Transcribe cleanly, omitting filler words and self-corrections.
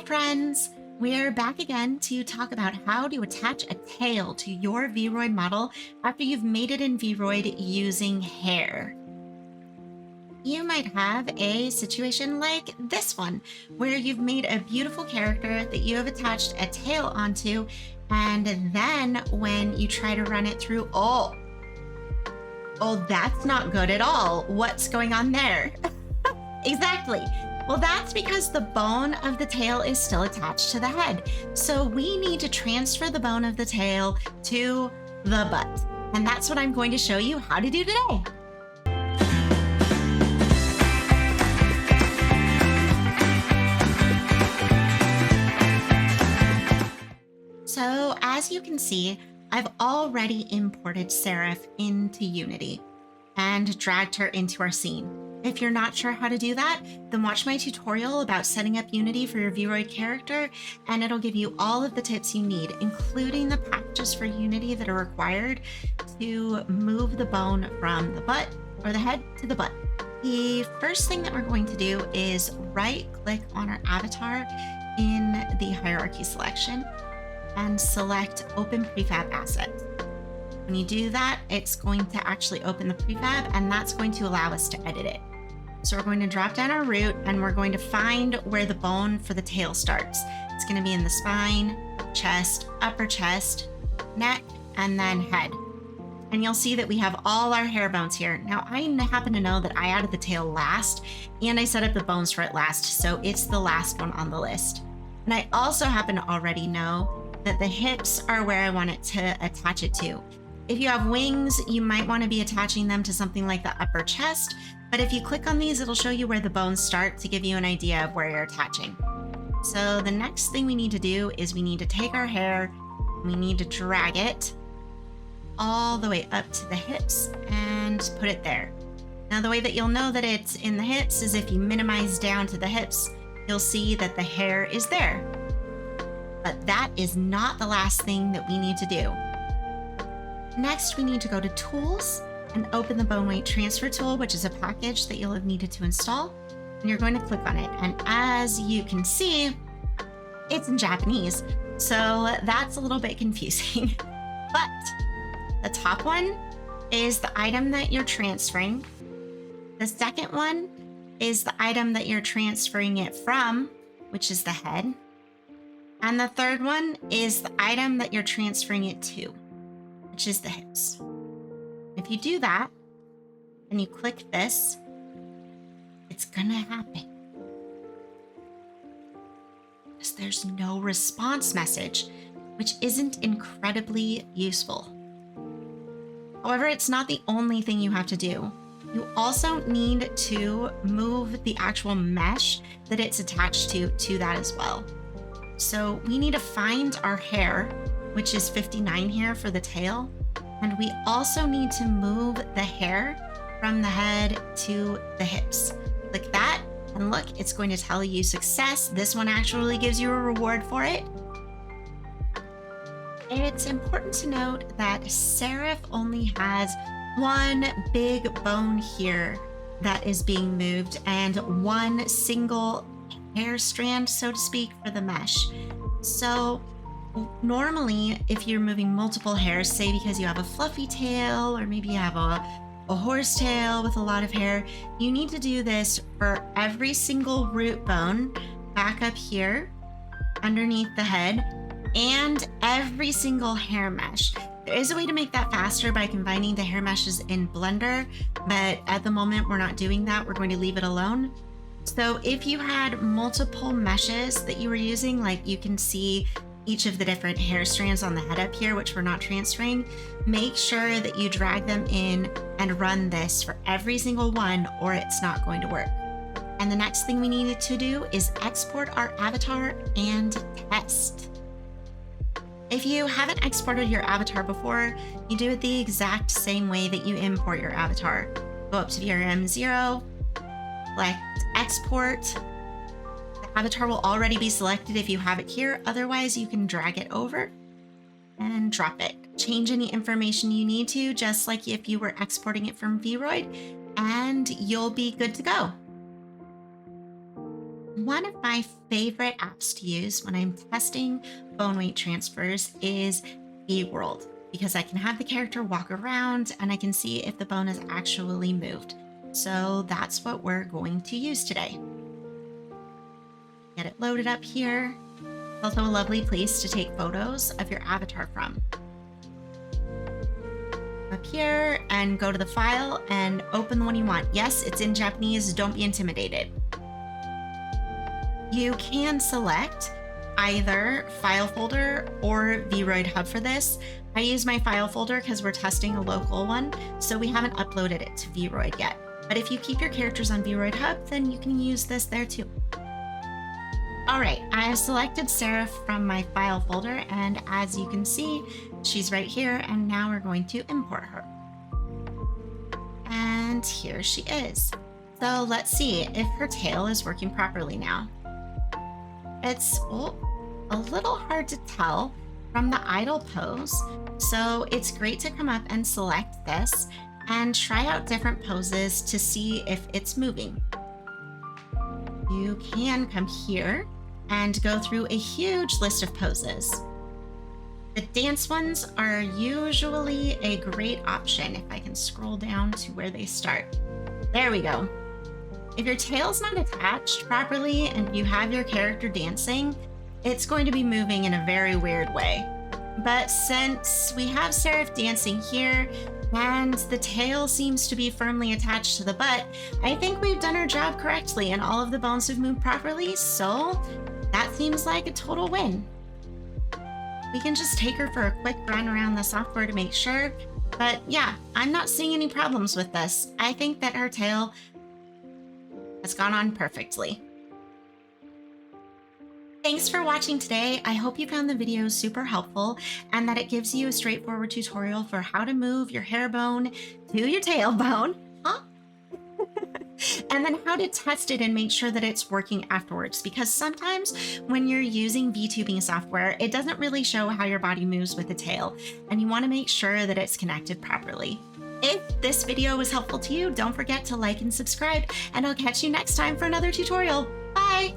friends! We're back again to talk about how to attach a tail to your VRoid model after you've made it in VRoid using hair. You might have a situation like this one, where you've made a beautiful character that you have attached a tail onto, and then when you try to run it through, oh, that's not good at all. What's going on there? Exactly. Well, that's because the bone of the tail is still attached to the head. So we need to transfer the bone of the tail to the butt. And that's what I'm going to show you how to do today. So as you can see, I've already imported Seraph into Unity and dragged her into our scene. If you're not sure how to do that, then watch my tutorial about setting up Unity for your VRoid character, and it'll give you all of the tips you need, including the packages for Unity that are required to move the bone from the butt or the head to the butt. The first thing that we're going to do is right-click on our avatar in the hierarchy selection and select Open Prefab Asset. When you do that, it's going to actually open the prefab, and that's going to allow us to edit it. So we're going to drop down our root, and we're going to find where the bone for the tail starts. It's going to be in the spine, chest, upper chest, neck, and then head. And you'll see that we have all our hair bones here. Now, I happen to know that I added the tail last, and I set up the bones for it last, so it's the last one on the list. And I also happen to already know that the hips are where I want it to attach it to. If you have wings, you might want to be attaching them to something like the upper chest, but if you click on these, it'll show you where the bones start to give you an idea of where you're attaching. So the next thing we need to do is we need to take our hair, we need to drag it all the way up to the hips and put it there. Now the way that you'll know that it's in the hips is if you minimize down to the hips, you'll see that the hair is there. But that is not the last thing that we need to do. Next, we need to go to Tools and open the Bone Weight Transfer tool, which is a package that you'll have needed to install. And you're going to click on it. And as you can see, it's in Japanese. So that's a little bit confusing. But the top one is the item that you're transferring. The second one is the item that you're transferring it from, which is the head. And the third one is the item that you're transferring it to, which is the hips. If you do that, and you click this, it's gonna happen. Because there's no response message, which isn't incredibly useful. However, it's not the only thing you have to do. You also need to move the actual mesh that it's attached to that as well. So we need to find our hair, which is 59 here for the tail. And we also need to move the hair from the head to the hips. Click that, and look, it's going to tell you success. This one actually gives you a reward for it. It's important to note that Seraph only has one big bone here that is being moved and one single hair strand, so to speak, for the mesh. So normally, if you're moving multiple hairs, say because you have a fluffy tail or maybe you have a horse tail with a lot of hair, you need to do this for every single root bone back up here underneath the head and every single hair mesh. There is a way to make that faster by combining the hair meshes in Blender, but at the moment we're not doing that. We're going to leave it alone. So if you had multiple meshes that you were using, like you can see each of the different hair strands on the head up here, which we're not transferring, make sure that you drag them in and run this for every single one, or it's not going to work. And the next thing we needed to do is export our avatar and test. If you haven't exported your avatar before, you do it the exact same way that you import your avatar. Go up to VRM0, select export. The avatar will already be selected if you have it here. Otherwise, you can drag it over and drop it. Change any information you need to, just like if you were exporting it from VRoid, and you'll be good to go. One of my favorite apps to use when I'm testing bone weight transfers is VWorld because I can have the character walk around and I can see if the bone is actually moved. So that's what we're going to use today. Get it loaded up here. It's also a lovely place to take photos of your avatar from. Up here and go to the file and open the one you want. Yes, it's in Japanese. Don't be intimidated. You can select either file folder or VRoid hub for this. I use my file folder because we're testing a local one, so we haven't uploaded it to VRoid yet. But if you keep your characters on VRoid hub, then you can use this there too. All right, I have selected Seraph from my file folder, and as you can see, she's right here, and now we're going to import her. And here she is. So let's see if her tail is working properly now. It's a little hard to tell from the idle pose, so it's great to come up and select this and try out different poses to see if it's moving. You can come here and go through a huge list of poses. The dance ones are usually a great option if I can scroll down to where they start. There we go. If your tail's not attached properly and you have your character dancing, it's going to be moving in a very weird way. But since we have Seraph dancing here and the tail seems to be firmly attached to the butt, I think we've done our job correctly and all of the bones have moved properly, so that seems like a total win. We can just take her for a quick run around the software to make sure, but yeah, I'm not seeing any problems with this. I think that her tail has gone on perfectly. Thanks for watching today. I hope you found the video super helpful and that it gives you a straightforward tutorial for how to move your hair bone to your tailbone, and then how to test it and make sure that it's working afterwards. Because sometimes when you're using VTubing software, it doesn't really show how your body moves with the tail, and you want to make sure that it's connected properly. If this video was helpful to you, don't forget to like and subscribe, and I'll catch you next time for another tutorial. Bye!